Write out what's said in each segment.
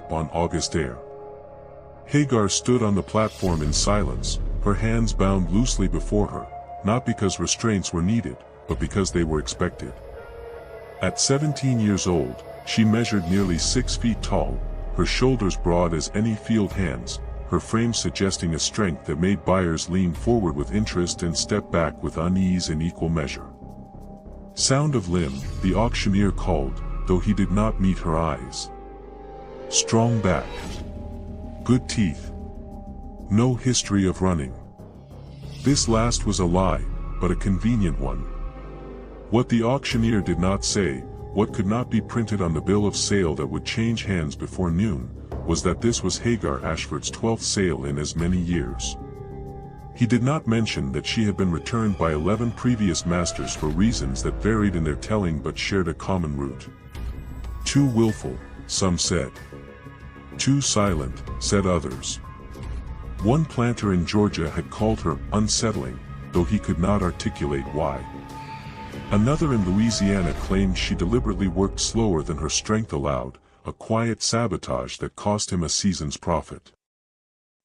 crisp on August air. Hagar stood on the platform in silence, her hands bound loosely before her, not because restraints were needed, but because they were expected. At 17 years old, she measured nearly 6 feet tall, her shoulders broad as any field hand's, her frame suggesting a strength that made buyers lean forward with interest and step back with unease in equal measure. "Sound of limb," the auctioneer called, though he did not meet her eyes. "Strong back. Good teeth. No history of running." This last was a lie, but a convenient one. What the auctioneer did not say, what could not be printed on the bill of sale that would change hands before noon, was that this was Hagar Ashford's 12th sale in as many years. He did not mention that she had been returned by 11 previous masters for reasons that varied in their telling but shared a common root. Too willful, some said. Too silent, said others. One planter in Georgia had called her unsettling, though he could not articulate why. Another in Louisiana claimed she deliberately worked slower than her strength allowed, a quiet sabotage that cost him a season's profit.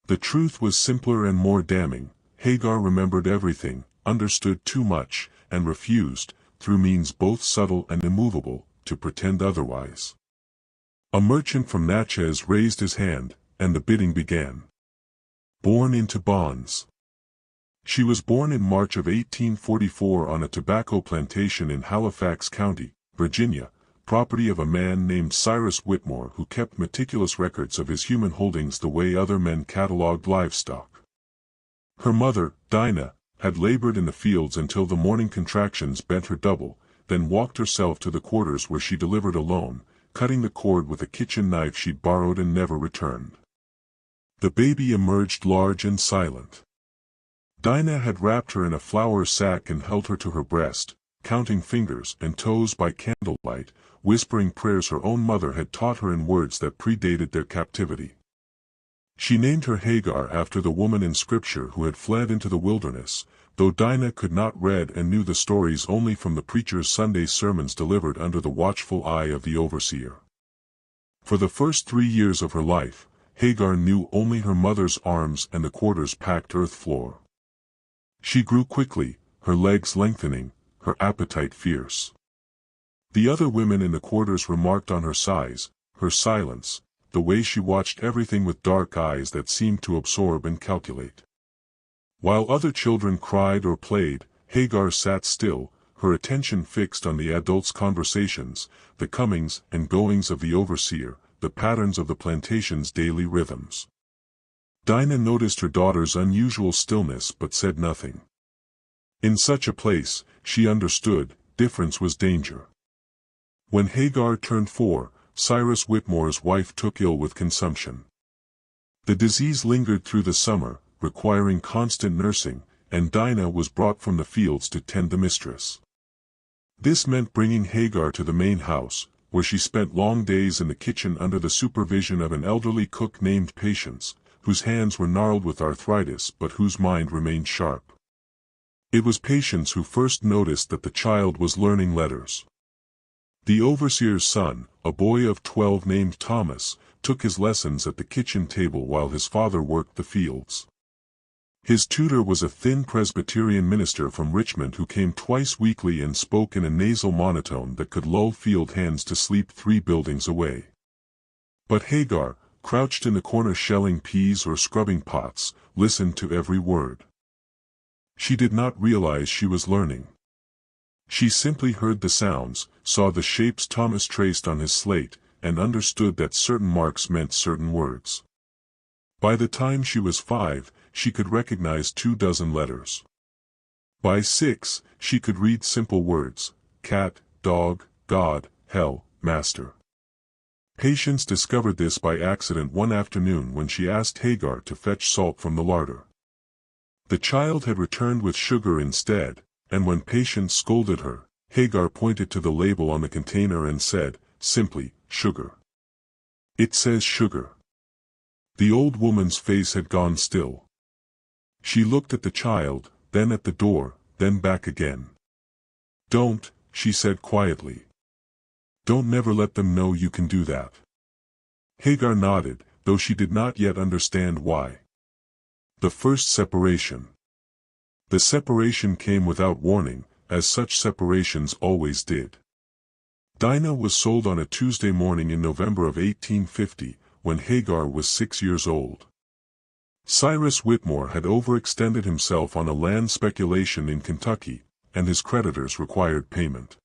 The truth was simpler and more damning. Hagar remembered everything, understood too much, and refused, through means both subtle and immovable, to pretend otherwise. A merchant from Natchez raised his hand, and the bidding began. Born into bonds. She was born in March of 1844 on a tobacco plantation in Halifax County, Virginia, property of a man named Cyrus Whitmore who kept meticulous records of his human holdings the way other men catalogued livestock. Her mother, Dinah, had labored in the fields until the morning contractions bent her double, then walked herself to the quarters where she delivered alone, cutting the cord with a kitchen knife she'd borrowed and never returned. The baby emerged large and silent. Dinah had wrapped her in a flour sack and held her to her breast, counting fingers and toes by candlelight, whispering prayers her own mother had taught her in words that predated their captivity. She named her Hagar after the woman in Scripture who had fled into the wilderness, though Dinah could not read and knew the stories only from the preacher's Sunday sermons delivered under the watchful eye of the overseer. For the first 3 years of her life, Hagar knew only her mother's arms and the quarter's packed earth floor. She grew quickly, her legs lengthening, her appetite fierce. The other women in the quarters remarked on her size, her silence, the way she watched everything with dark eyes that seemed to absorb and calculate. While other children cried or played, Hagar sat still, her attention fixed on the adults' conversations, the comings and goings of the overseer, the patterns of the plantation's daily rhythms. Dinah noticed her daughter's unusual stillness but said nothing. In such a place, she understood, difference was danger. When Hagar turned 4, Cyrus Whitmore's wife took ill with consumption. The disease lingered through the summer, requiring constant nursing, and Dinah was brought from the fields to tend the mistress. This meant bringing Hagar to the main house, where she spent long days in the kitchen under the supervision of an elderly cook named Patience, whose hands were gnarled with arthritis but whose mind remained sharp. It was Patience who first noticed that the child was learning letters. The overseer's son, a boy of 12 named Thomas, took his lessons at the kitchen table while his father worked the fields. His tutor was a thin Presbyterian minister from Richmond who came twice weekly and spoke in a nasal monotone that could lull field hands to sleep 3 buildings away. But Hagar, crouched in the corner shelling peas or scrubbing pots, listened to every word. She did not realize she was learning. She simply heard the sounds, saw the shapes Thomas traced on his slate, and understood that certain marks meant certain words. By the time she was 5, she could recognize 24 letters. By 6, she could read simple words: cat, dog, God, hell, master. Patience discovered this by accident one afternoon when she asked Hagar to fetch salt from the larder. The child had returned with sugar instead, and when Patience scolded her, Hagar pointed to the label on the container and said, simply, sugar. It says sugar. The old woman's face had gone still. She looked at the child, then at the door, then back again. Don't, she said quietly. Don't never let them know you can do that. Hagar nodded, though she did not yet understand why. The first separation. The separation came without warning, as such separations always did. Dinah was sold on a Tuesday morning in November of 1850, when Hagar was 6 years old. Cyrus Whitmore had overextended himself on a land speculation in Kentucky, and his creditors required payment.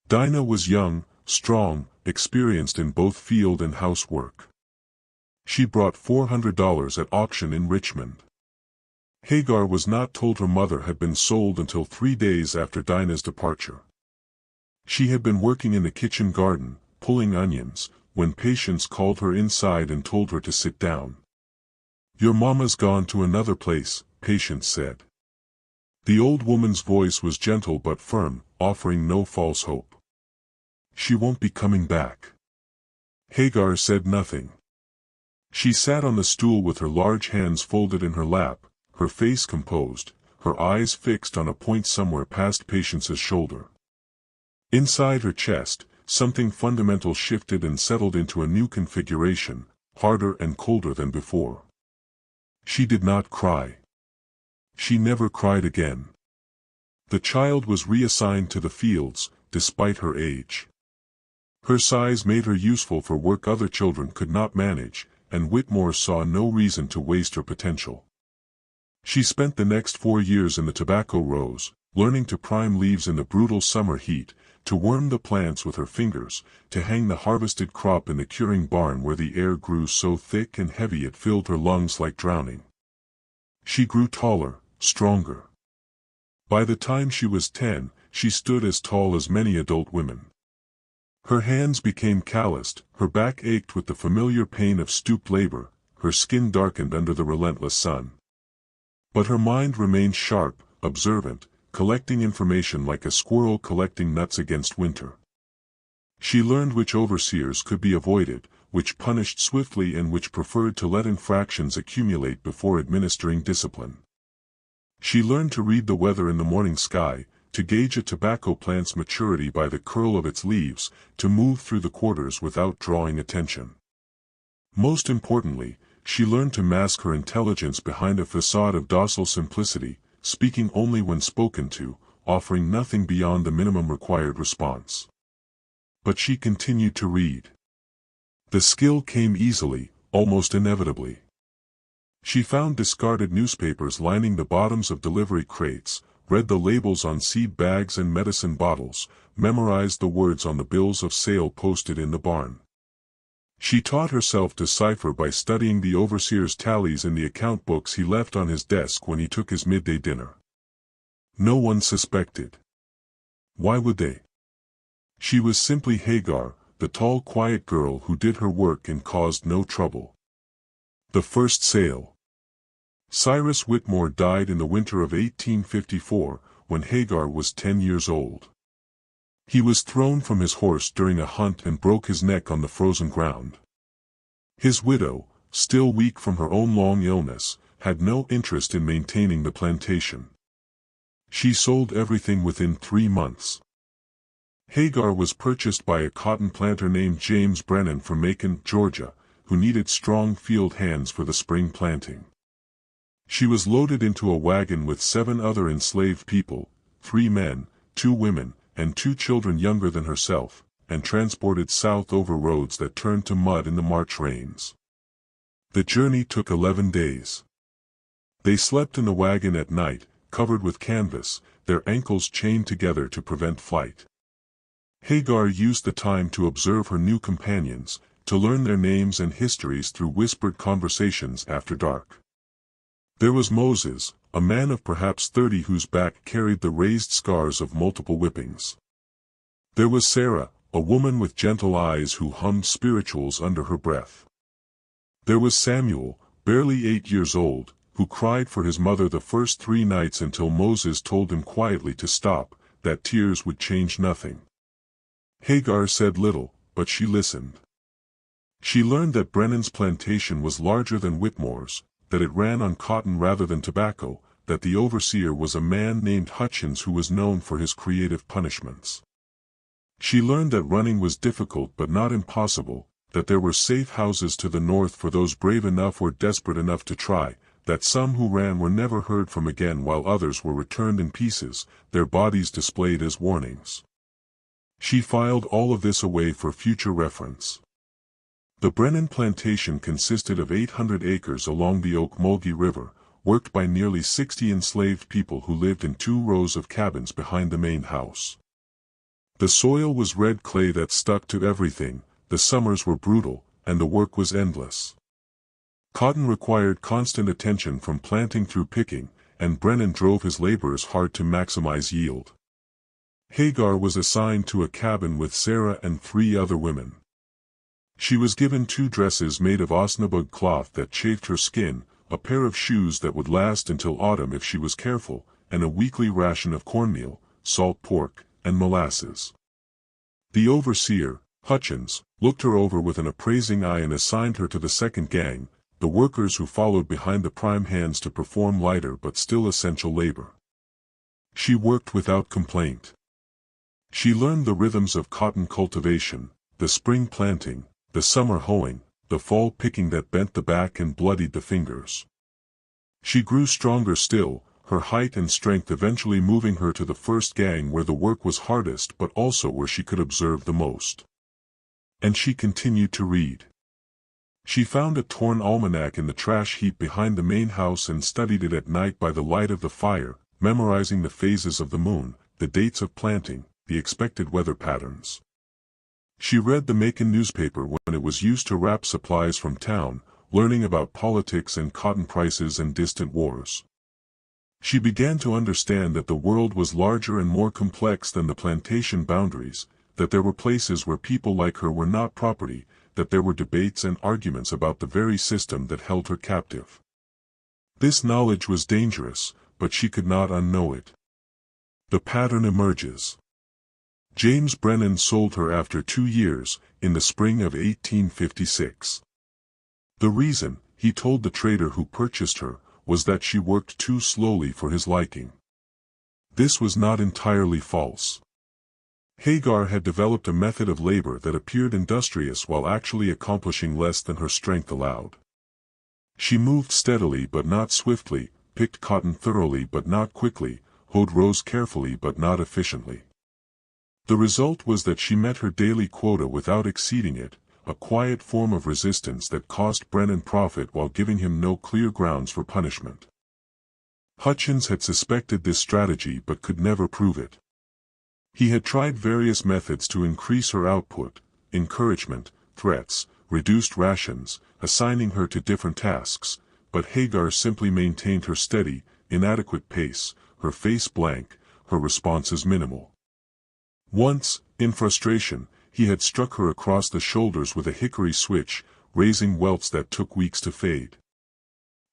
Dinah was young, strong, experienced in both field and housework. She brought $400 at auction in Richmond. Hagar was not told her mother had been sold until 3 days after Dinah's departure. She had been working in the kitchen garden, pulling onions, when Patience called her inside and told her to sit down. "Your mama's gone to another place," Patience said. The old woman's voice was gentle but firm, offering no false hope. "She won't be coming back." Hagar said nothing. She sat on the stool with her large hands folded in her lap, her face composed, her eyes fixed on a point somewhere past Patience's shoulder. Inside her chest, something fundamental shifted and settled into a new configuration, harder and colder than before. She did not cry. She never cried again. The child was reassigned to the fields, despite her age. Her size made her useful for work other children could not manage, and Whitmore saw no reason to waste her potential. She spent the next 4 years in the tobacco rows, learning to prime leaves in the brutal summer heat, to worm the plants with her fingers, to hang the harvested crop in the curing barn where the air grew so thick and heavy it filled her lungs like drowning. She grew taller, stronger. By the time she was 10, she stood as tall as many adult women. Her hands became calloused, her back ached with the familiar pain of stooped labor, her skin darkened under the relentless sun. But her mind remained sharp, observant, collecting information like a squirrel collecting nuts against winter. She learned which overseers could be avoided, which punished swiftly and which preferred to let infractions accumulate before administering discipline. She learned to read the weather in the morning sky, to gauge a tobacco plant's maturity by the curl of its leaves, to move through the quarters without drawing attention. Most importantly, she learned to mask her intelligence behind a facade of docile simplicity, speaking only when spoken to, offering nothing beyond the minimum required response. But she continued to read. The skill came easily, almost inevitably. She found discarded newspapers lining the bottoms of delivery crates, read the labels on seed bags and medicine bottles, memorized the words on the bills of sale posted in the barn. She taught herself to cipher by studying the overseer's tallies in the account books he left on his desk when he took his midday dinner. No one suspected. Why would they? She was simply Hagar, the tall quiet girl who did her work and caused no trouble. The first sale. Cyrus Whitmore died in the winter of 1854, when Hagar was 10 years old. He was thrown from his horse during a hunt and broke his neck on the frozen ground. His widow, still weak from her own long illness, had no interest in maintaining the plantation. She sold everything within 3 months. Hagar was purchased by a cotton planter named James Brennan from Macon, Georgia, who needed strong field hands for the spring planting. She was loaded into a wagon with 7 other enslaved people, 3 men, 2 women, and 2 children younger than herself, and transported south over roads that turned to mud in the March rains. The journey took 11 days. They slept in the wagon at night, covered with canvas, their ankles chained together to prevent flight. Hagar used the time to observe her new companions, to learn their names and histories through whispered conversations after dark. There was Moses, a man of perhaps 30 whose back carried the raised scars of multiple whippings. There was Sarah, a woman with gentle eyes who hummed spirituals under her breath. There was Samuel, barely 8 years old, who cried for his mother the first 3 nights until Moses told him quietly to stop, that tears would change nothing. Hagar said little, but she listened. She learned that Brennan's plantation was larger than Whitmore's, that it ran on cotton rather than tobacco, that the overseer was a man named Hutchins who was known for his creative punishments. She learned that running was difficult but not impossible, that there were safe houses to the north for those brave enough or desperate enough to try, that some who ran were never heard from again while others were returned in pieces, their bodies displayed as warnings. She filed all of this away for future reference. The Brennan plantation consisted of 800 acres along the Ocmulgee River, worked by nearly 60 enslaved people who lived in 2 rows of cabins behind the main house. The soil was red clay that stuck to everything, the summers were brutal, and the work was endless. Cotton required constant attention from planting through picking, and Brennan drove his laborers hard to maximize yield. Hagar was assigned to a cabin with Sarah and 3 other women. She was given 2 dresses made of osnabug cloth that chafed her skin, a pair of shoes that would last until autumn if she was careful, and a weekly ration of cornmeal, salt pork, and molasses. The overseer, Hutchins, looked her over with an appraising eye and assigned her to the second gang, the workers who followed behind the prime hands to perform lighter but still essential labor. She worked without complaint. She learned the rhythms of cotton cultivation, the spring planting, the summer hoeing, the fall picking that bent the back and bloodied the fingers. She grew stronger still, her height and strength eventually moving her to the first gang where the work was hardest but also where she could observe the most. And she continued to read. She found a torn almanac in the trash heap behind the main house and studied it at night by the light of the fire, memorizing the phases of the moon, the dates of planting, the expected weather patterns. She read the Macon newspaper when it was used to wrap supplies from town, learning about politics and cotton prices and distant wars. She began to understand that the world was larger and more complex than the plantation boundaries, that there were places where people like her were not property, that there were debates and arguments about the very system that held her captive. This knowledge was dangerous, but she could not unknow it. The pattern emerges. James Brennan sold her after 2 years, in the spring of 1856. The reason, he told the trader who purchased her, was that she worked too slowly for his liking. This was not entirely false. Hagar had developed a method of labor that appeared industrious while actually accomplishing less than her strength allowed. She moved steadily but not swiftly, picked cotton thoroughly but not quickly, hoed rows carefully but not efficiently. The result was that she met her daily quota without exceeding it, a quiet form of resistance that cost Brennan profit while giving him no clear grounds for punishment. Hutchins had suspected this strategy but could never prove it. He had tried various methods to increase her output: encouragement, threats, reduced rations, assigning her to different tasks, but Hagar simply maintained her steady, inadequate pace, her face blank, her responses minimal. Once, in frustration, he had struck her across the shoulders with a hickory switch, raising welts that took weeks to fade.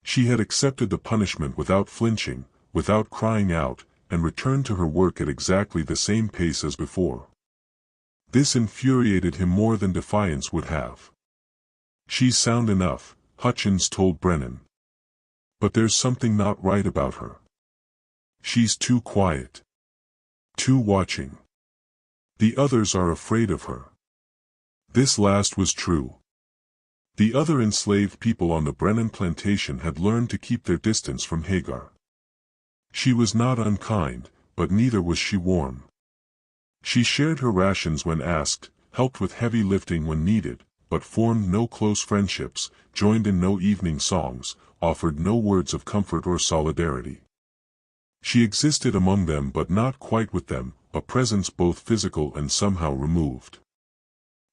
She had accepted the punishment without flinching, without crying out, and returned to her work at exactly the same pace as before. This infuriated him more than defiance would have. "She's sound enough," Hutchins told Brennan. "But there's something not right about her. She's too quiet. Too watching. The others are afraid of her." This last was true. The other enslaved people on the Brennan plantation had learned to keep their distance from Hagar. She was not unkind, but neither was she warm. She shared her rations when asked, helped with heavy lifting when needed, but formed no close friendships, joined in no evening songs, offered no words of comfort or solidarity. She existed among them but not quite with them, a presence both physical and somehow removed.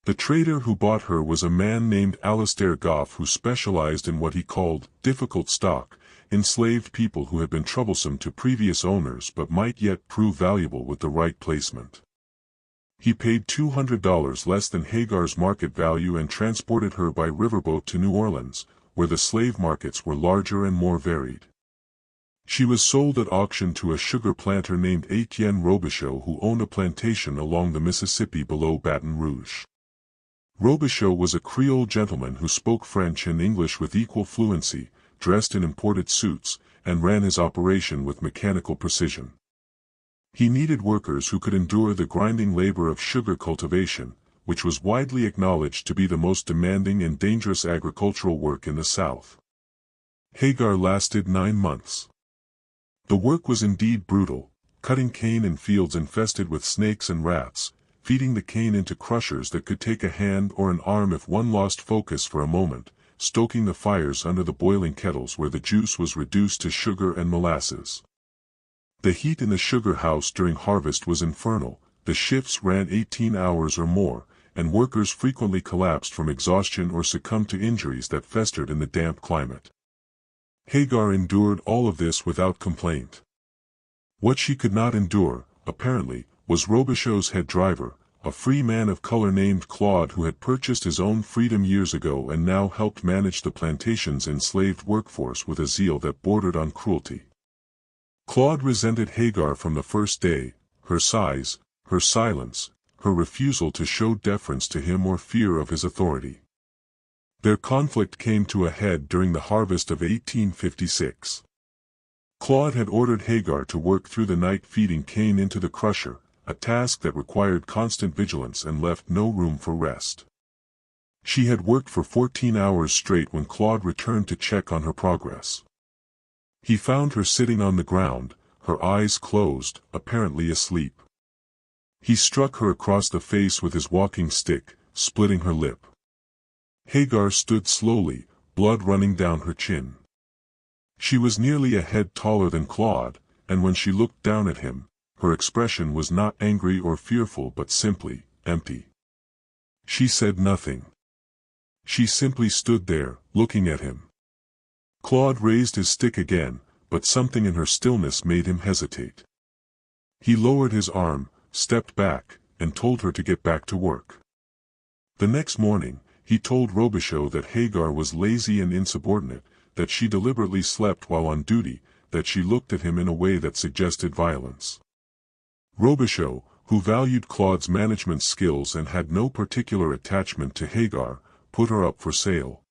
The trader who bought her was a man named Alastair Goff, who specialized in what he called difficult stock, enslaved people who had been troublesome to previous owners but might yet prove valuable with the right placement. He paid $200 less than Hagar's market value and transported her by riverboat to New Orleans, where the slave markets were larger and more varied. She was sold at auction to a sugar planter named Etienne Robichaud, who owned a plantation along the Mississippi below Baton Rouge. Robichaud was a Creole gentleman who spoke French and English with equal fluency, dressed in imported suits, and ran his operation with mechanical precision. He needed workers who could endure the grinding labor of sugar cultivation, which was widely acknowledged to be the most demanding and dangerous agricultural work in the South. Hagar lasted 9 months. The work was indeed brutal, cutting cane in fields infested with snakes and rats, feeding the cane into crushers that could take a hand or an arm if one lost focus for a moment, stoking the fires under the boiling kettles where the juice was reduced to sugar and molasses. The heat in the sugar house during harvest was infernal. The shifts ran 18 hours or more, and workers frequently collapsed from exhaustion or succumbed to injuries that festered in the damp climate. Hagar endured all of this without complaint. What she could not endure, apparently, was Robichaud's head driver, a free man of color named Claude who had purchased his own freedom years ago and now helped manage the plantation's enslaved workforce with a zeal that bordered on cruelty. Claude resented Hagar from the first day, her size, her silence, her refusal to show deference to him or fear of his authority. Their conflict came to a head during the harvest of 1856. Claude had ordered Hagar to work through the night feeding cane into the crusher, a task that required constant vigilance and left no room for rest. She had worked for 14 hours straight when Claude returned to check on her progress. He found her sitting on the ground, her eyes closed, apparently asleep. He struck her across the face with his walking stick, splitting her lip. Hagar stood slowly, blood running down her chin. She was nearly a head taller than Claude, and when she looked down at him, her expression was not angry or fearful but simply empty. She said nothing. She simply stood there, looking at him. Claude raised his stick again, but something in her stillness made him hesitate. He lowered his arm, stepped back, and told her to get back to work. The next morning, he told Robichaud that Hagar was lazy and insubordinate, that she deliberately slept while on duty, that she looked at him in a way that suggested violence. Robichaud, who valued Claude's management skills and had no particular attachment to Hagar, put her up for sale.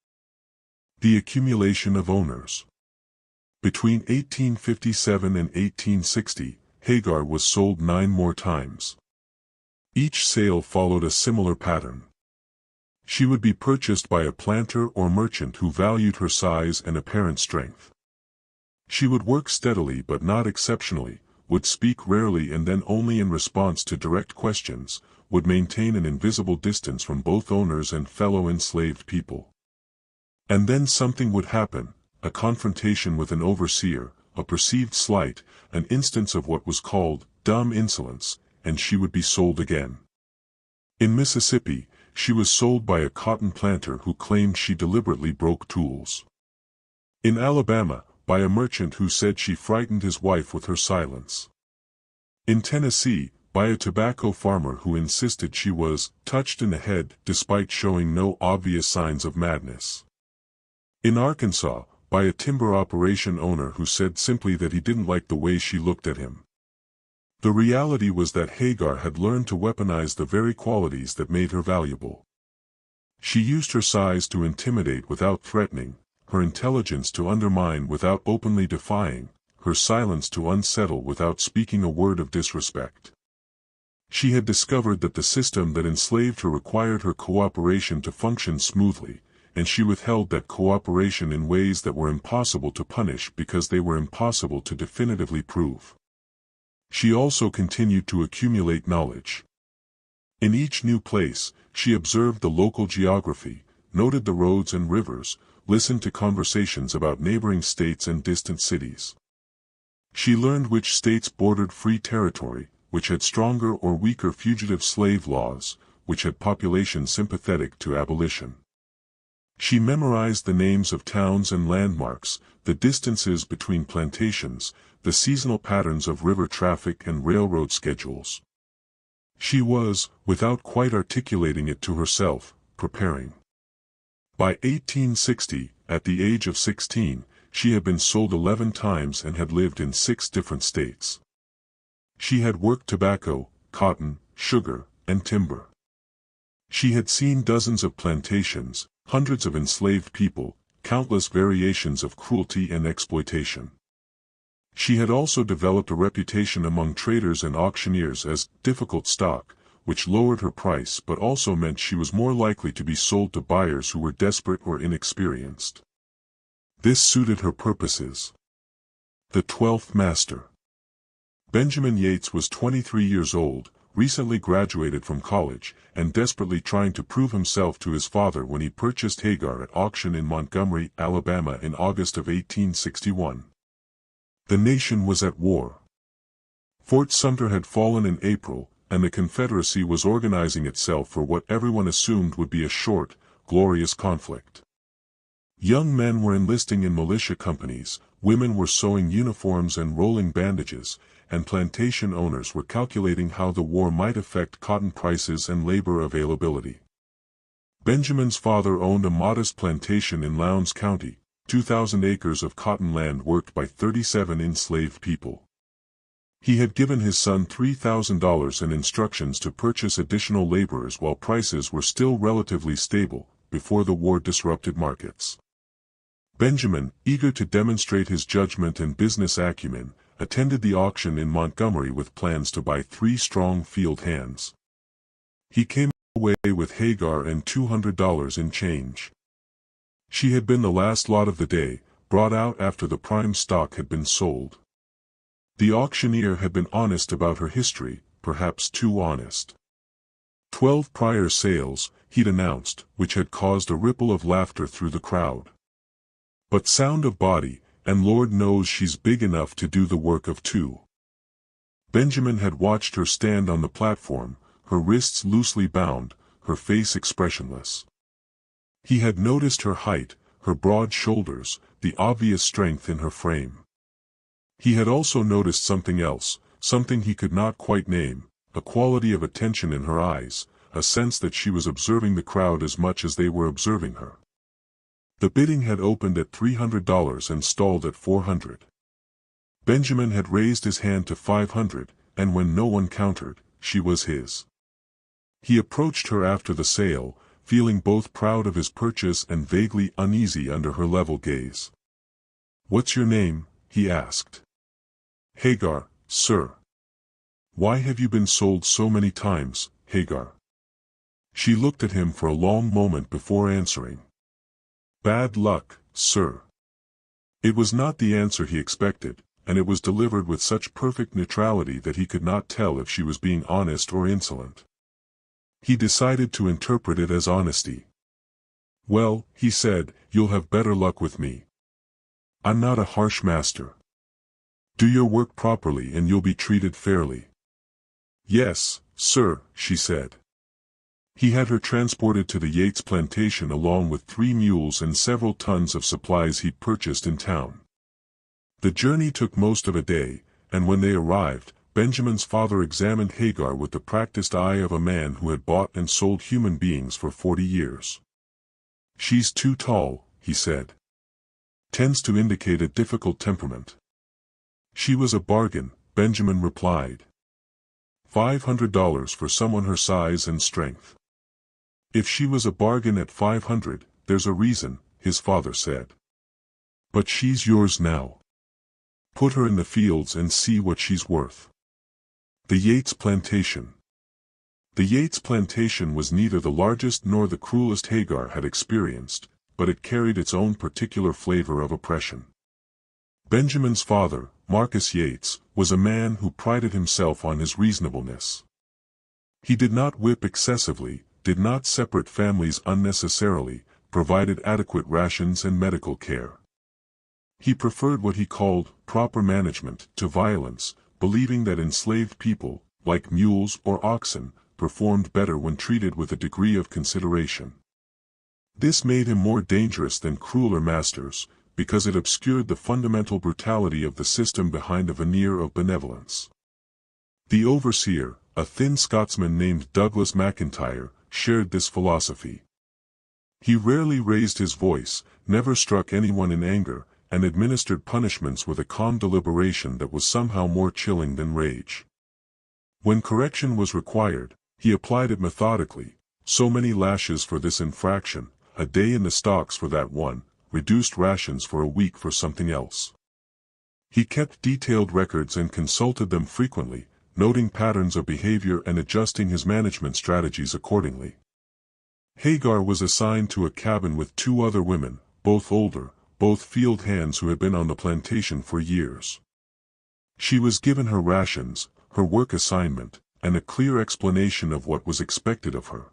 The accumulation of owners. Between 1857 and 1860, Hagar was sold 9 more times. Each sale followed a similar pattern. She would be purchased by a planter or merchant who valued her size and apparent strength. She would work steadily but not exceptionally, would speak rarely and then only in response to direct questions, would maintain an invisible distance from both owners and fellow enslaved people. And then something would happen, a confrontation with an overseer, a perceived slight, an instance of what was called dumb insolence, and she would be sold again. In Mississippi, she was sold by a cotton planter who claimed she deliberately broke tools. In Alabama, by a merchant who said she frightened his wife with her silence. In Tennessee, by a tobacco farmer who insisted she was touched in the head despite showing no obvious signs of madness. In Arkansas, by a timber operation owner who said simply that he didn't like the way she looked at him. The reality was that Hagar had learned to weaponize the very qualities that made her valuable. She used her size to intimidate without threatening, her intelligence to undermine without openly defying, her silence to unsettle without speaking a word of disrespect. She had discovered that the system that enslaved her required her cooperation to function smoothly, and she withheld that cooperation in ways that were impossible to punish because they were impossible to definitively prove. She also continued to accumulate knowledge. In each new place, she observed the local geography, noted the roads and rivers, listened to conversations about neighboring states and distant cities. She learned which states bordered free territory, which had stronger or weaker fugitive slave laws, which had populations sympathetic to abolition. She memorized the names of towns and landmarks, the distances between plantations, the seasonal patterns of river traffic and railroad schedules. She was, without quite articulating it to herself, preparing. By 1860, at the age of 16, she had been sold 11 times and had lived in 6 different states. She had worked tobacco, cotton, sugar, and timber. She had seen dozens of plantations, hundreds of enslaved people, countless variations of cruelty and exploitation. She had also developed a reputation among traders and auctioneers as difficult stock, which lowered her price but also meant she was more likely to be sold to buyers who were desperate or inexperienced. This suited her purposes. The 12th Master. Benjamin Yates was 23 years old, recently graduated from college, and desperately trying to prove himself to his father when he purchased Hagar at auction in Montgomery, Alabama in August of 1861. The nation was at war. Fort Sumter had fallen in April, and the Confederacy was organizing itself for what everyone assumed would be a short, glorious conflict. Young men were enlisting in militia companies, women were sewing uniforms and rolling bandages, and plantation owners were calculating how the war might affect cotton prices and labor availability. Benjamin's father owned a modest plantation in Lowndes County, 2,000 acres of cotton land worked by 37 enslaved people. He had given his son $3,000 and instructions to purchase additional laborers while prices were still relatively stable, before the war disrupted markets. Benjamin, eager to demonstrate his judgment and business acumen, attended the auction in Montgomery with plans to buy 3 strong field hands. He came away with Hagar and $200 in change. She had been the last lot of the day, brought out after the prime stock had been sold. The auctioneer had been honest about her history, perhaps too honest. 12 prior sales, he'd announced, which had caused a ripple of laughter through the crowd. But sound of body, and Lord knows she's big enough to do the work of 2. Benjamin had watched her stand on the platform, her wrists loosely bound, her face expressionless. He had noticed her height, her broad shoulders, the obvious strength in her frame. He had also noticed something else, something he could not quite name, a quality of attention in her eyes, a sense that she was observing the crowd as much as they were observing her. The bidding had opened at $300 and stalled at $400. Benjamin had raised his hand to $500, and when no one countered, she was his. He approached her after the sale, feeling both proud of his purchase and vaguely uneasy under her level gaze. "What's your name?" he asked. "Hagar, sir." "Why have you been sold so many times, Hagar?" She looked at him for a long moment before answering. "Bad luck, sir." It was not the answer he expected, and it was delivered with such perfect neutrality that he could not tell if she was being honest or insolent. He decided to interpret it as honesty. "Well," he said, "you'll have better luck with me. I'm not a harsh master. Do your work properly and you'll be treated fairly." "Yes, sir," she said. He had her transported to the Yates plantation along with 3 mules and several tons of supplies he'd purchased in town. The journey took most of a day, and when they arrived, Benjamin's father examined Hagar with the practiced eye of a man who had bought and sold human beings for 40 years. "She's too tall," he said. "Tends to indicate a difficult temperament." "She was a bargain," Benjamin replied. $500 for someone her size and strength. "If she was a bargain at $500, there's a reason," his father said. "But she's yours now. Put her in the fields and see what she's worth." The Yates Plantation. The Yates Plantation was neither the largest nor the cruelest Hagar had experienced, but it carried its own particular flavor of oppression. Benjamin's father, Marcus Yates, was a man who prided himself on his reasonableness. He did not whip excessively, did not separate families unnecessarily, provided adequate rations and medical care. He preferred what he called proper management to violence, believing that enslaved people, like mules or oxen, performed better when treated with a degree of consideration. This made him more dangerous than crueler masters, because it obscured the fundamental brutality of the system behind a veneer of benevolence. The overseer, a thin Scotsman named Douglas MacIntyre, shared this philosophy. He rarely raised his voice, never struck anyone in anger, and administered punishments with a calm deliberation that was somehow more chilling than rage. When correction was required, he applied it methodically, so many lashes for this infraction, a day in the stocks for that one, reduced rations for a week for something else. He kept detailed records and consulted them frequently, noting patterns of behavior and adjusting his management strategies accordingly. Hagar was assigned to a cabin with 2 other women, both older, both field hands who had been on the plantation for years. She was given her rations, her work assignment, and a clear explanation of what was expected of her.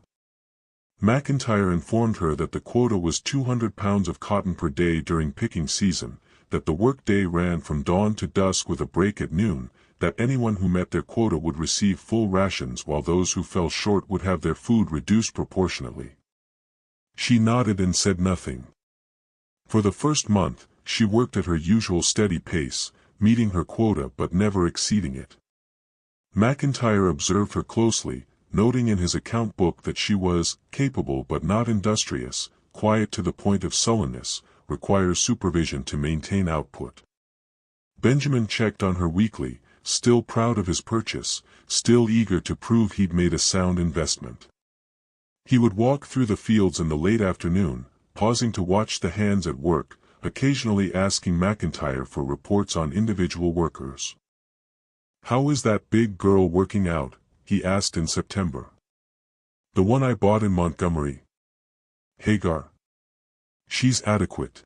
McIntyre informed her that the quota was 200 pounds of cotton per day during picking season, that the workday ran from dawn to dusk with a break at noon, that anyone who met their quota would receive full rations while those who fell short would have their food reduced proportionately. She nodded and said nothing. For the first month, she worked at her usual steady pace, meeting her quota but never exceeding it. McIntyre observed her closely, noting in his account book that she was capable but not industrious, quiet to the point of sullenness, requires supervision to maintain output. Benjamin checked on her weekly, still proud of his purchase, still eager to prove he'd made a sound investment. He would walk through the fields in the late afternoon, pausing to watch the hands at work, occasionally asking McIntyre for reports on individual workers. "How is that big girl working out?" he asked in September. "The one I bought in Montgomery." "Hagar." "She's adequate.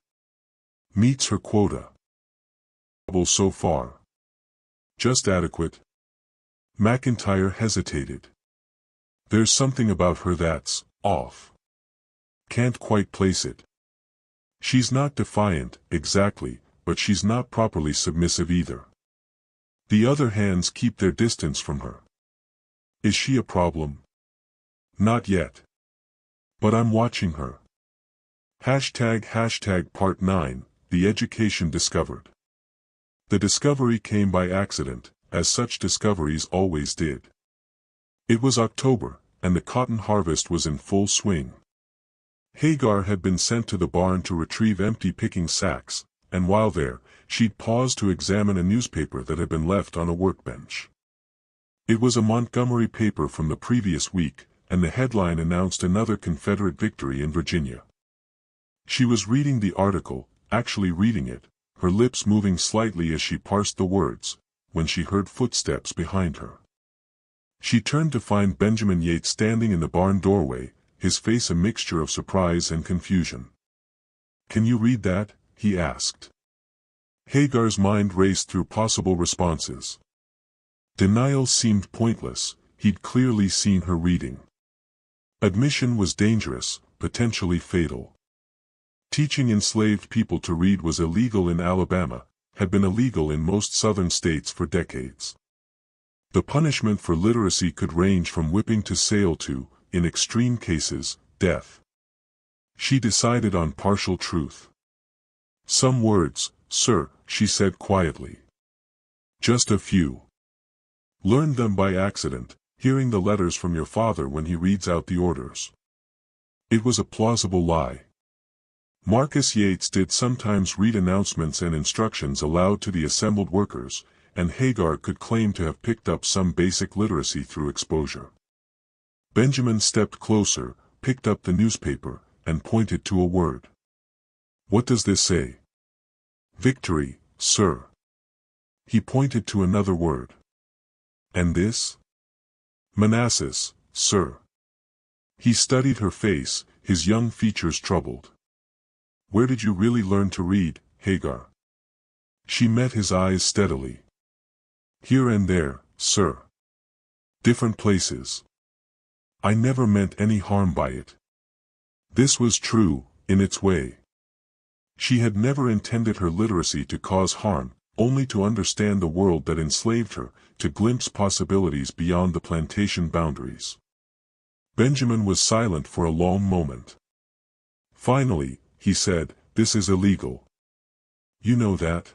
Meets her quota." "So far." "Just adequate." McIntyre hesitated. "There's something about her that's off. Can't quite place it. She's not defiant, exactly, but she's not properly submissive either. The other hands keep their distance from her." "Is she a problem?" "Not yet. But I'm watching her." Part 9, The Education Discovered. The discovery came by accident, as such discoveries always did. It was October, and the cotton harvest was in full swing. Hagar had been sent to the barn to retrieve empty picking sacks, and while there, she'd paused to examine a newspaper that had been left on a workbench. It was a Montgomery paper from the previous week, and the headline announced another Confederate victory in Virginia. She was reading the article, actually reading it, her lips moving slightly as she parsed the words, when she heard footsteps behind her. She turned to find Benjamin Yates standing in the barn doorway, his face a mixture of surprise and confusion. "Can you read that?" he asked. Hagar's mind raced through possible responses. Denial seemed pointless, he'd clearly seen her reading. Admission was dangerous, potentially fatal. Teaching enslaved people to read was illegal in Alabama, had been illegal in most southern states for decades. The punishment for literacy could range from whipping to sale to, in extreme cases, death. She decided on partial truth. "Some words, sir," she said quietly. "Just a few. Learned them by accident, hearing the letters from your father when he reads out the orders." It was a plausible lie. Marcus Yates did sometimes read announcements and instructions aloud to the assembled workers, and Hagar could claim to have picked up some basic literacy through exposure. Benjamin stepped closer, picked up the newspaper, and pointed to a word. "What does this say?" "Victory, sir." He pointed to another word. "And this?" "Manassas, sir." He studied her face, his young features troubled. "Where did you really learn to read, Hagar?" She met his eyes steadily. "Here and there, sir. Different places. I never meant any harm by it." This was true, in its way. She had never intended her literacy to cause harm, only to understand the world that enslaved her, to glimpse possibilities beyond the plantation boundaries. Benjamin was silent for a long moment. Finally, he said, "This is illegal." "You know that?"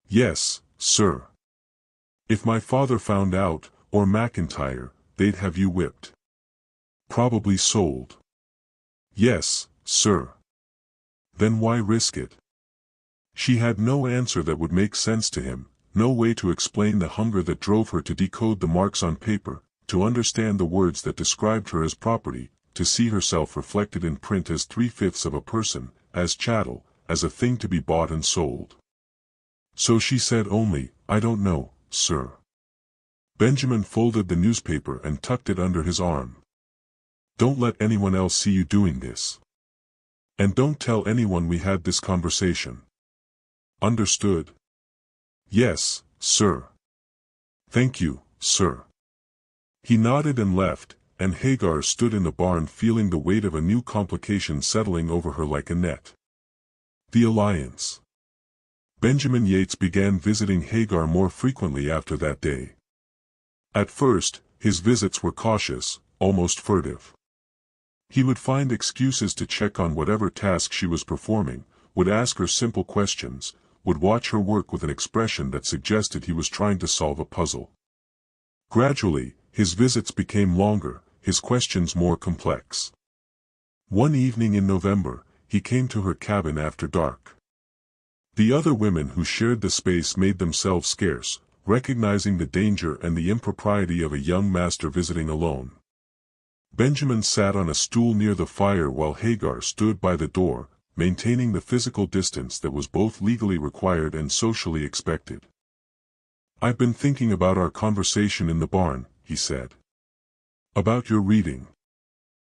"Yes, sir. If my father found out, or McIntyre, they'd have you whipped. Probably sold." "Yes, sir." "Then why risk it?" She had no answer that would make sense to him, no way to explain the hunger that drove her to decode the marks on paper, to understand the words that described her as property, to see herself reflected in print as 3/5 of a person, as chattel, as a thing to be bought and sold. So she said only, "I don't know, sir." Benjamin folded the newspaper and tucked it under his arm. "Don't let anyone else see you doing this. And don't tell anyone we had this conversation. Understood?" "Yes, sir." "Thank you, sir." He nodded and left, and Hagar stood in the barn feeling the weight of a new complication settling over her like a net. The alliance. Benjamin Yates began visiting Hagar more frequently after that day. At first, his visits were cautious, almost furtive. He would find excuses to check on whatever task she was performing, would ask her simple questions, would watch her work with an expression that suggested he was trying to solve a puzzle. Gradually, his visits became longer, his questions more complex. One evening in November, he came to her cabin after dark. The other women who shared the space made themselves scarce, recognizing the danger and the impropriety of a young master visiting alone. Benjamin sat on a stool near the fire while Hagar stood by the door, maintaining the physical distance that was both legally required and socially expected. "I've been thinking about our conversation in the barn," he said. "About your reading."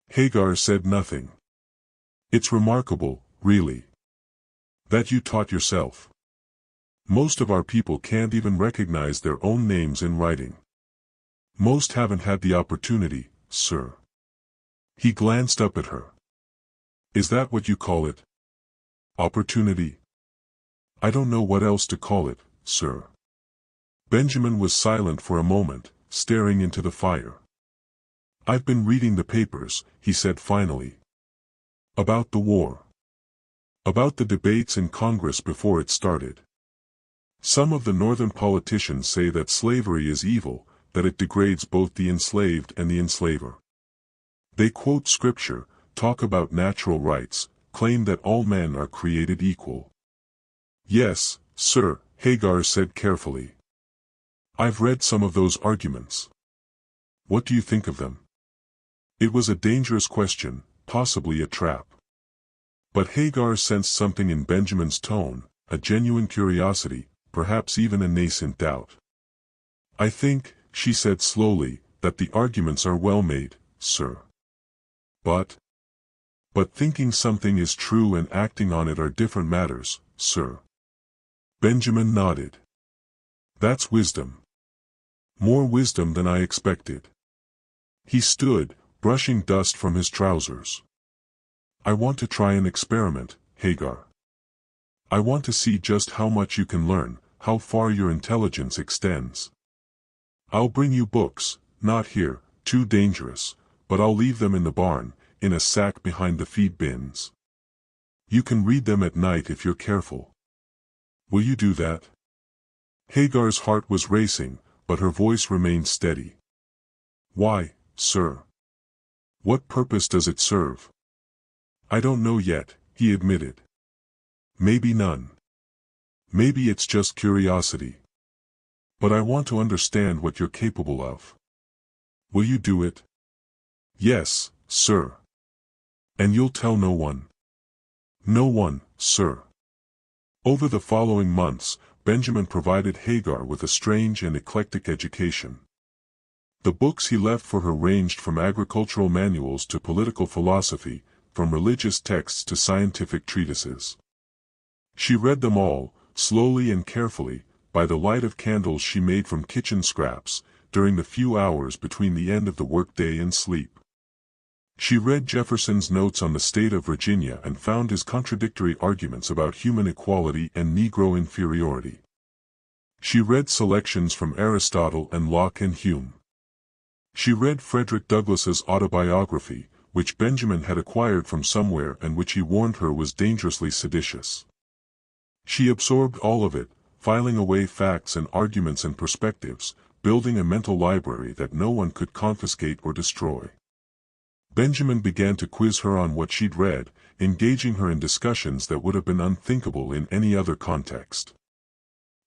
Hagar said nothing. "It's remarkable, really. That you taught yourself. Most of our people can't even recognize their own names in writing. Most haven't had the opportunity, sir." He glanced up at her. "Is that what you call it? Opportunity?" "I don't know what else to call it, sir." Benjamin was silent for a moment, staring into the fire. "I've been reading the papers," he said finally. "About the war. About the debates in Congress before it started. Some of the northern politicians say that slavery is evil, that it degrades both the enslaved and the enslaver. They quote scripture, talk about natural rights, claim that all men are created equal." "Yes, sir," Hagar said carefully. "I've read some of those arguments. What do you think of them?" It was a dangerous question, possibly a trap. But Hagar sensed something in Benjamin's tone, a genuine curiosity, perhaps even a nascent doubt. "I think," she said slowly, "that the arguments are well made, sir. But thinking something is true and acting on it are different matters, sir." Benjamin nodded. "That's wisdom. More wisdom than I expected." He stood, brushing dust from his trousers. "I want to try an experiment, Hagar. I want to see just how much you can learn, how far your intelligence extends. I'll bring you books, not here, too dangerous, but I'll leave them in the barn, in a sack behind the feed bins. You can read them at night if you're careful. Will you do that?" Hagar's heart was racing, but her voice remained steady. "Why, sir? What purpose does it serve?" "I don't know yet," he admitted. "Maybe none. Maybe it's just curiosity. But I want to understand what you're capable of. Will you do it?" "Yes, sir." "And you'll tell no one?" "No one, sir." Over the following months, Benjamin provided Hagar with a strange and eclectic education. The books he left for her ranged from agricultural manuals to political philosophy, from religious texts to scientific treatises. She read them all, slowly and carefully, by the light of candles she made from kitchen scraps, during the few hours between the end of the workday and sleep. She read Jefferson's notes on the state of Virginia and found his contradictory arguments about human equality and Negro inferiority. She read selections from Aristotle and Locke and Hume. She read Frederick Douglass's autobiography, which Benjamin had acquired from somewhere and which he warned her was dangerously seditious. She absorbed all of it, filing away facts and arguments and perspectives, building a mental library that no one could confiscate or destroy. Benjamin began to quiz her on what she'd read, engaging her in discussions that would have been unthinkable in any other context.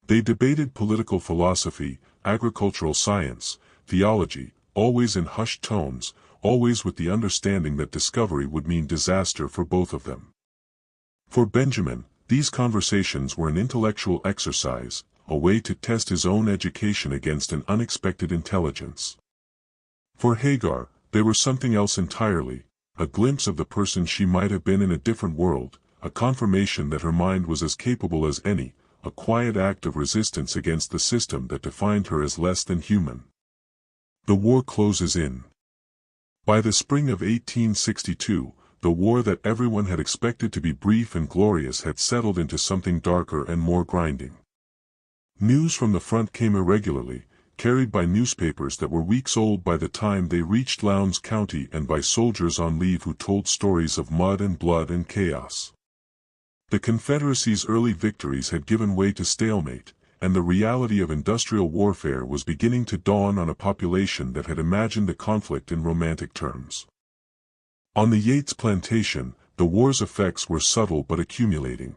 They debated political philosophy, agricultural science, theology, always in hushed tones, always with the understanding that discovery would mean disaster for both of them. For Benjamin, these conversations were an intellectual exercise, a way to test his own education against an unexpected intelligence. For Hagar, they were something else entirely, a glimpse of the person she might have been in a different world, a confirmation that her mind was as capable as any, a quiet act of resistance against the system that defined her as less than human. The war closes in. By the spring of 1862, the war that everyone had expected to be brief and glorious had settled into something darker and more grinding. News from the front came irregularly, carried by newspapers that were weeks old by the time they reached Lowndes County and by soldiers on leave who told stories of mud and blood and chaos. The Confederacy's early victories had given way to stalemate, and the reality of industrial warfare was beginning to dawn on a population that had imagined the conflict in romantic terms. On the Yates plantation, the war's effects were subtle but accumulating.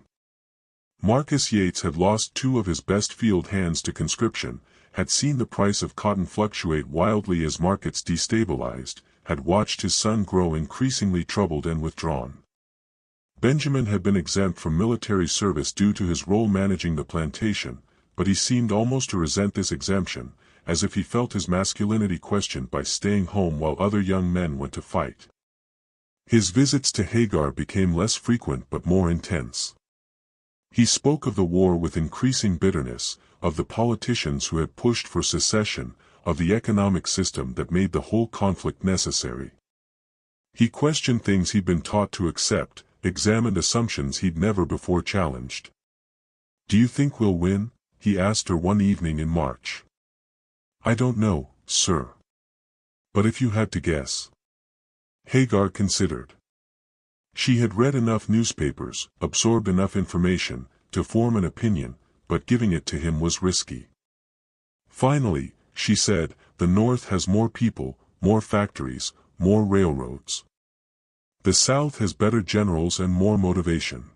Marcus Yates had lost 2 of his best field hands to conscription, had seen the price of cotton fluctuate wildly as markets destabilized, had watched his son grow increasingly troubled and withdrawn. Benjamin had been exempt from military service due to his role managing the plantation, but he seemed almost to resent this exemption, as if he felt his masculinity questioned by staying home while other young men went to fight. His visits to Hagar became less frequent but more intense. He spoke of the war with increasing bitterness, of the politicians who had pushed for secession, of the economic system that made the whole conflict necessary. He questioned things he'd been taught to accept, examined assumptions he'd never before challenged. "Do you think we'll win?" he asked her one evening in March. "I don't know, sir. But if you had to guess." Hagar considered. She had read enough newspapers, absorbed enough information, to form an opinion, but giving it to him was risky. Finally, she said, "The North has more people, more factories, more railroads. The South has better generals and more motivation.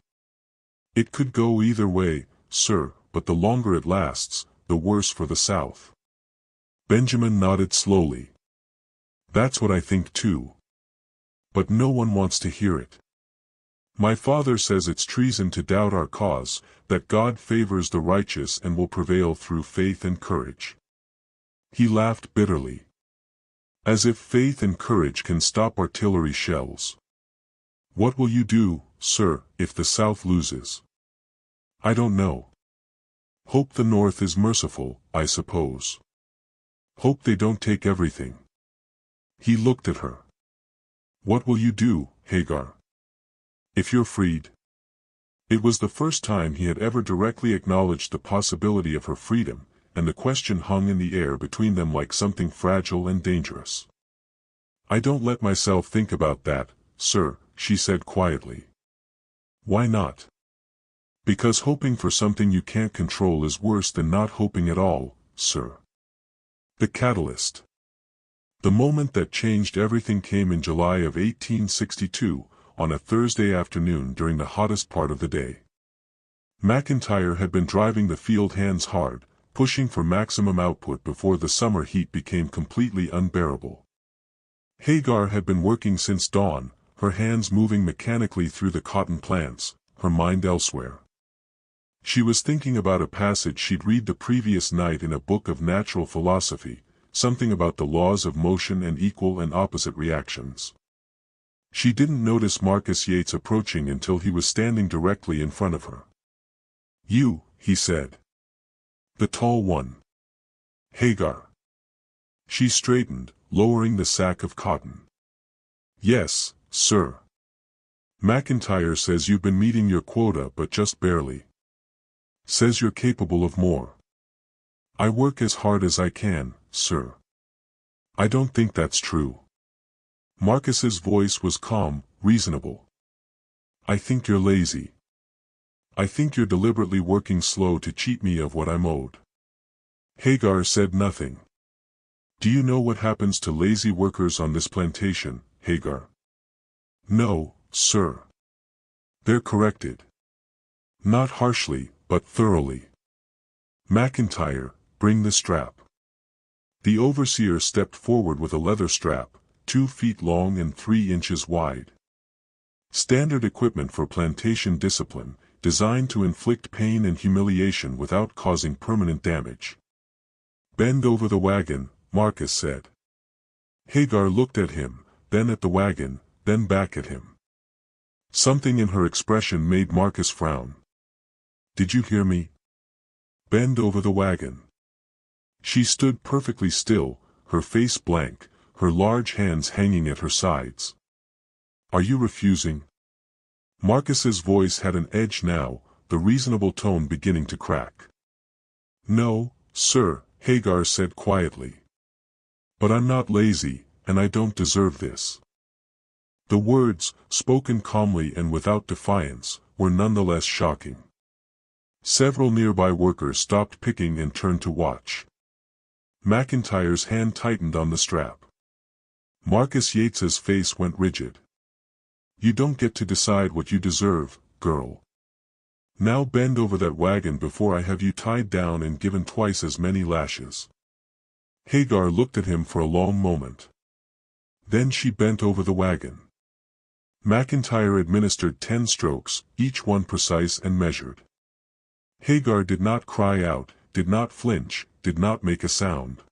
It could go either way, sir, but the longer it lasts, the worse for the South." Benjamin nodded slowly. "That's what I think too. But no one wants to hear it. My father says it's treason to doubt our cause, that God favors the righteous and will prevail through faith and courage." He laughed bitterly. "As if faith and courage can stop artillery shells. What will you do, sir, if the South loses?" "I don't know. Hope the North is merciful, I suppose. Hope they don't take everything." He looked at her. "What will you do, Hagar? If you're freed?" It was the first time he had ever directly acknowledged the possibility of her freedom, and the question hung in the air between them like something fragile and dangerous. "I don't let myself think about that, sir," she said quietly. "Why not?" "Because hoping for something you can't control is worse than not hoping at all, sir." The catalyst. The moment that changed everything came in July of 1862, on a Thursday afternoon during the hottest part of the day. McIntyre had been driving the field hands hard, pushing for maximum output before the summer heat became completely unbearable. Hagar had been working since dawn, her hands moving mechanically through the cotton plants, her mind elsewhere. She was thinking about a passage she'd read the previous night in a book of natural philosophy, something about the laws of motion and equal and opposite reactions. She didn't notice Marcus Yates approaching until he was standing directly in front of her. "You," he said. "The tall one. Hagar." She straightened, lowering the sack of cotton. "Yes, sir. McIntyre says you've been meeting your quota but just barely. Says you're capable of more." "I work as hard as I can, sir." "I don't think that's true." Marcus's voice was calm, reasonable. "I think you're lazy. I think you're deliberately working slow to cheat me of what I'm owed." Hagar said nothing. "Do you know what happens to lazy workers on this plantation, Hagar?" "No, sir." "They're corrected. Not harshly, but thoroughly. McIntyre, bring the strap." The overseer stepped forward with a leather strap, 2 feet long and 3 inches wide. Standard equipment for plantation discipline, designed to inflict pain and humiliation without causing permanent damage. "Bend over the wagon," Marcus said. Hagar looked at him, then at the wagon, then back at him. Something in her expression made Marcus frown. "Did you hear me? Bend over the wagon." She stood perfectly still, her face blank, her large hands hanging at her sides. "Are you refusing?" Marcus's voice had an edge now, the reasonable tone beginning to crack. "No, sir," Hagar said quietly. "But I'm not lazy, and I don't deserve this." The words, spoken calmly and without defiance, were nonetheless shocking. Several nearby workers stopped picking and turned to watch. McIntyre's hand tightened on the strap. Marcus Yates's face went rigid. "You don't get to decide what you deserve, girl. Now bend over that wagon before I have you tied down and given twice as many lashes." Hagar looked at him for a long moment. Then she bent over the wagon. McIntyre administered 10 strokes, each one precise and measured. Hagar did not cry out, did not flinch, did not make a sound.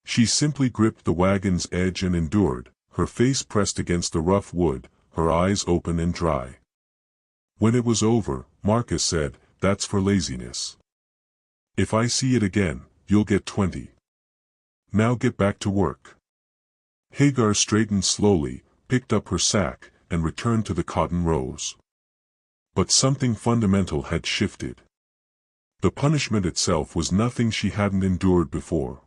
She simply gripped the wagon's edge and endured, her face pressed against the rough wood, her eyes open and dry. When it was over, Marcus said, "That's for laziness. If I see it again, you'll get 20. Now get back to work." Hagar straightened slowly, picked up her sack, and returned to the cotton rows. But something fundamental had shifted. The punishment itself was nothing she hadn't endured before.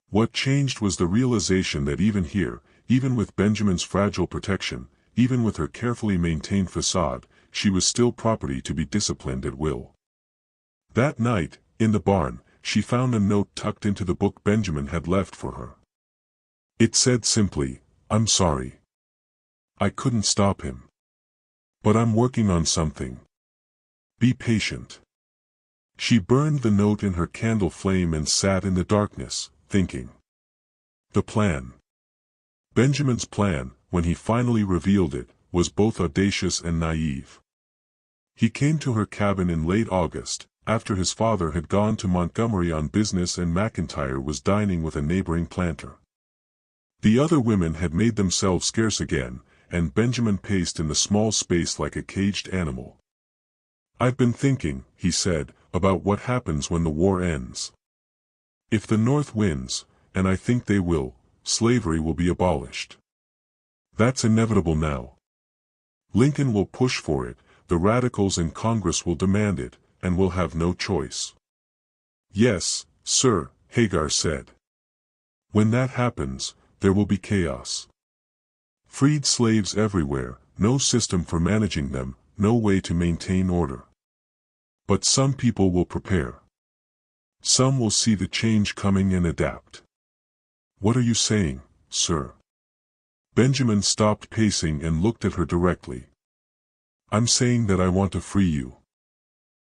What changed was the realization that even here, even with Benjamin's fragile protection, even with her carefully maintained facade, she was still property to be disciplined at will. That night, in the barn, she found a note tucked into the book Benjamin had left for her. It said simply, "I'm sorry. I couldn't stop him. But I'm working on something. Be patient." She burned the note in her candle flame and sat in the darkness, thinking. The plan. Benjamin's plan, when he finally revealed it, was both audacious and naive. He came to her cabin in late August, after his father had gone to Montgomery on business and McIntyre was dining with a neighboring planter. The other women had made themselves scarce again, and Benjamin paced in the small space like a caged animal. "I've been thinking," he said, "about what happens when the war ends. If the North wins, and I think they will, slavery will be abolished. That's inevitable now. Lincoln will push for it, the radicals in Congress will demand it, and we'll have no choice." "Yes, sir," Hagar said. "When that happens, there will be chaos. Freed slaves everywhere, no system for managing them, no way to maintain order. But some people will prepare. Some will see the change coming and adapt." "What are you saying, sir?" Benjamin stopped pacing and looked at her directly. "I'm saying that I want to free you.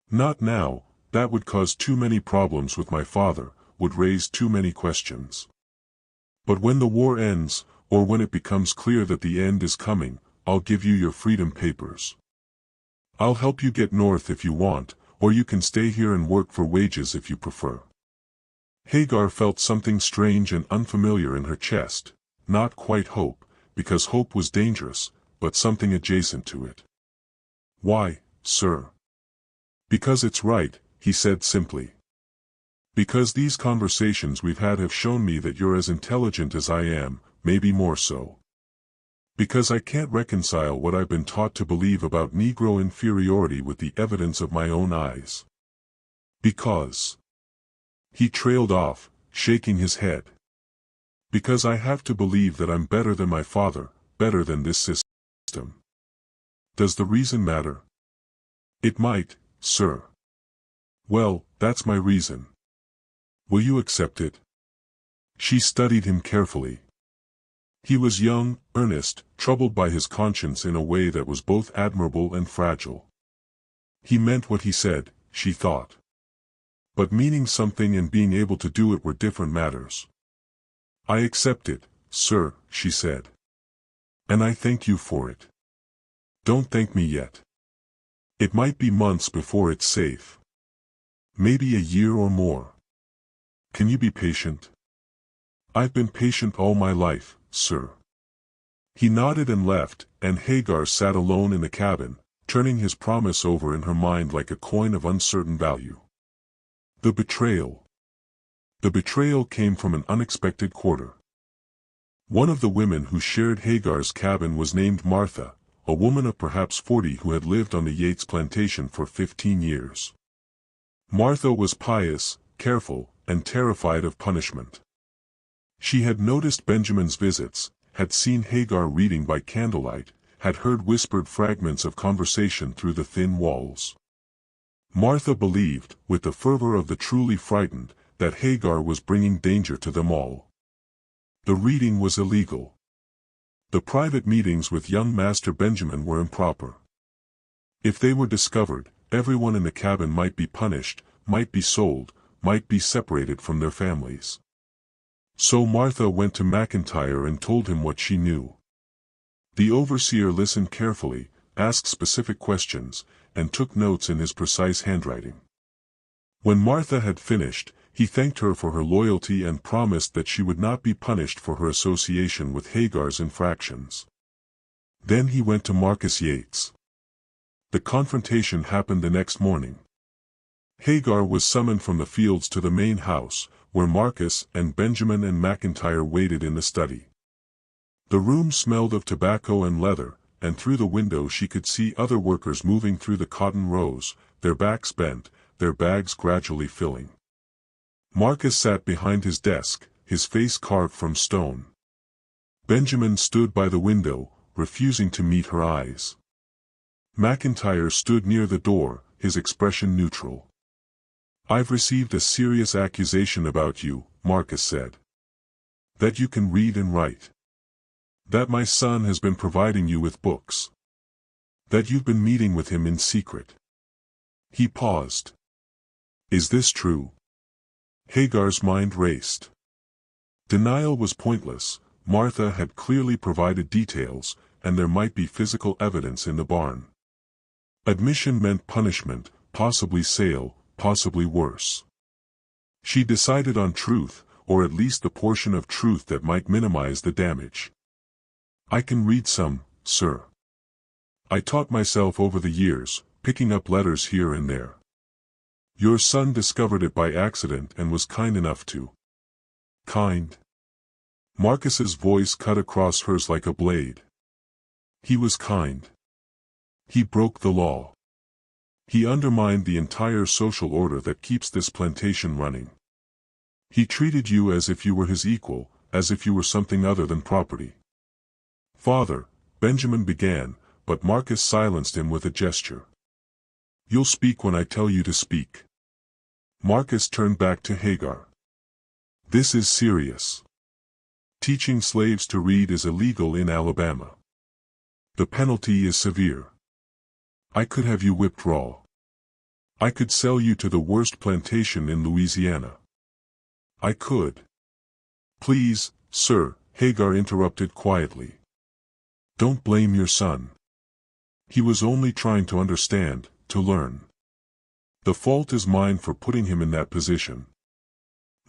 Not now, that would cause too many problems with my father, would raise too many questions. But when the war ends, or when it becomes clear that the end is coming, I'll give you your freedom papers. I'll help you get north if you want, or you can stay here and work for wages if you prefer." Hagar felt something strange and unfamiliar in her chest, not quite hope, because hope was dangerous, but something adjacent to it. "Why, sir?" "Because it's right," he said simply. "Because these conversations we've had have shown me that you're as intelligent as I am, maybe more so. Because I can't reconcile what I've been taught to believe about Negro inferiority with the evidence of my own eyes. Because—" He trailed off, shaking his head. "Because I have to believe that I'm better than my father, better than this system. Does the reason matter?" "It might, sir." "Well, that's my reason. Will you accept it?" She studied him carefully. He was young, earnest, troubled by his conscience in a way that was both admirable and fragile. He meant what he said, she thought. But meaning something and being able to do it were different matters. "I accept it, sir," she said. "And I thank you for it." "Don't thank me yet. It might be months before it's safe. Maybe a year or more. Can you be patient? I've been patient all my life, sir. He nodded and left, and Hagar sat alone in the cabin, turning his promise over in her mind like a coin of uncertain value. The betrayal. The betrayal came from an unexpected quarter. One of the women who shared Hagar's cabin was named Martha, a woman of perhaps 40 who had lived on the Yates plantation for 15 years. Martha was pious, careful, and terrified of punishment. She had noticed Benjamin's visits, had seen Hagar reading by candlelight, had heard whispered fragments of conversation through the thin walls. Martha believed, with the fervor of the truly frightened, that Hagar was bringing danger to them all. The reading was illegal. The private meetings with young Master Benjamin were improper. If they were discovered, everyone in the cabin might be punished, might be sold, might be separated from their families. So Martha went to McIntyre and told him what she knew. The overseer listened carefully, asked specific questions, and took notes in his precise handwriting. When Martha had finished, he thanked her for her loyalty and promised that she would not be punished for her association with Hagar's infractions. Then he went to Marcus Yates. The confrontation happened the next morning. Hagar was summoned from the fields to the main house, where Marcus and Benjamin and McIntyre waited in the study. The room smelled of tobacco and leather, and through the window she could see other workers moving through the cotton rows, their backs bent, their bags gradually filling. Marcus sat behind his desk, his face carved from stone. Benjamin stood by the window, refusing to meet her eyes. McIntyre stood near the door, his expression neutral. "I've received a serious accusation about you," Marcus said. "That you can read and write. That my son has been providing you with books. That you've been meeting with him in secret." He paused. "Is this true?" Hagar's mind raced. Denial was pointless. Martha had clearly provided details, and there might be physical evidence in the barn. Admission meant punishment, possibly sale, possibly worse. She decided on truth, or at least the portion of truth that might minimize the damage. "I can read some, sir. I taught myself over the years, picking up letters here and there. Your son discovered it by accident and was kind enough to." "Kind?" Marcus's voice cut across hers like a blade. "He was kind. He broke the law. He undermined the entire social order that keeps this plantation running. He treated you as if you were his equal, as if you were something other than property." "Father," Benjamin began, but Marcus silenced him with a gesture. "You'll speak when I tell you to speak." Marcus turned back to Hagar. "This is serious. Teaching slaves to read is illegal in Alabama. The penalty is severe. I could have you whipped raw. I could sell you to the worst plantation in Louisiana. I could." "Please, sir," Hagar interrupted quietly. "Don't blame your son. He was only trying to understand, to learn. The fault is mine for putting him in that position."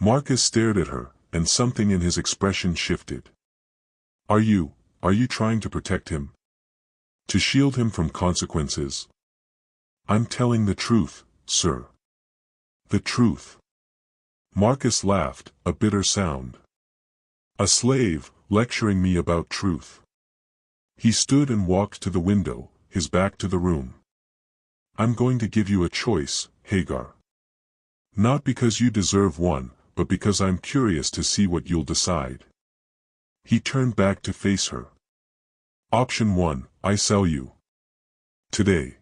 Marcus stared at her, and something in his expression shifted. Are you trying to protect him? To shield him from consequences?" "I'm telling the truth, sir." "The truth?" Marcus laughed, a bitter sound. "A slave, lecturing me about truth." He stood and walked to the window, his back to the room. "I'm going to give you a choice, Hagar. Not because you deserve one, but because I'm curious to see what you'll decide." He turned back to face her. "Option 1, I sell you. Today.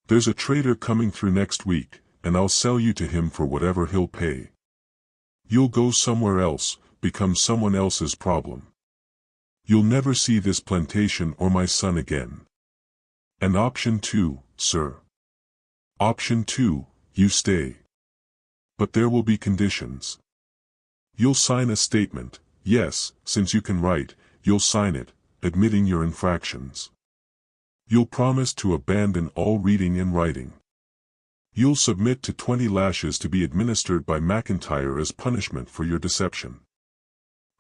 There's a trader coming through next week, and I'll sell you to him for whatever he'll pay. You'll go somewhere else, become someone else's problem. You'll never see this plantation or my son again. And option 2, sir. Option 2, you stay. But there will be conditions. You'll sign a statement, yes, since you can write, you'll sign it, admitting your infractions. You'll promise to abandon all reading and writing. You'll submit to 20 lashes to be administered by McIntyre as punishment for your deception.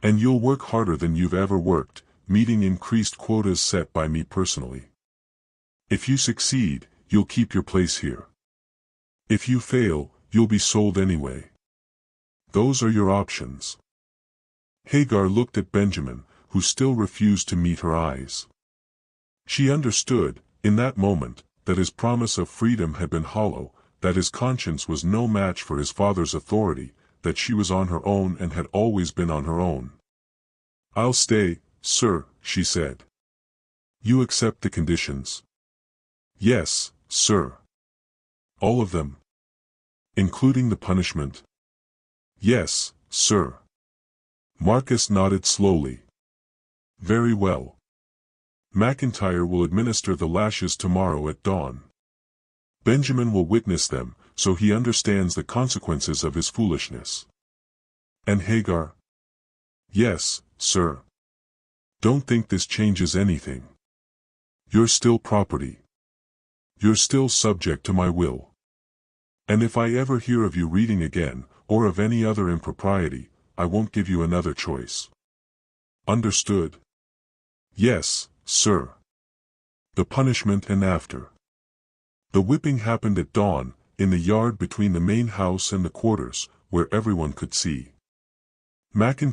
And you'll work harder than you've ever worked, meeting increased quotas set by me personally. If you succeed, you'll keep your place here. If you fail, you'll be sold anyway. Those are your options. Hagar looked at Benjamin, who still refused to meet her eyes. She understood, in that moment, that his promise of freedom had been hollow, that his conscience was no match for his father's authority, that she was on her own and had always been on her own. "I'll stay, sir," she said. "You accept the conditions?" "Yes, sir." "All of them? Including the punishment?" "Yes, sir." Marcus nodded slowly. "Very well. McIntyre will administer the lashes tomorrow at dawn. Benjamin will witness them, so he understands the consequences of his foolishness." "And Hagar?" "Yes, sir. Don't think this changes anything. You're still property. You're still subject to my will. And if I ever hear of you reading again, or of any other impropriety, I won't give you another choice. Understood?" "Yes, sir." The punishment and after. The whipping happened at dawn, in the yard between the main house and the quarters, where everyone could see. McIntyre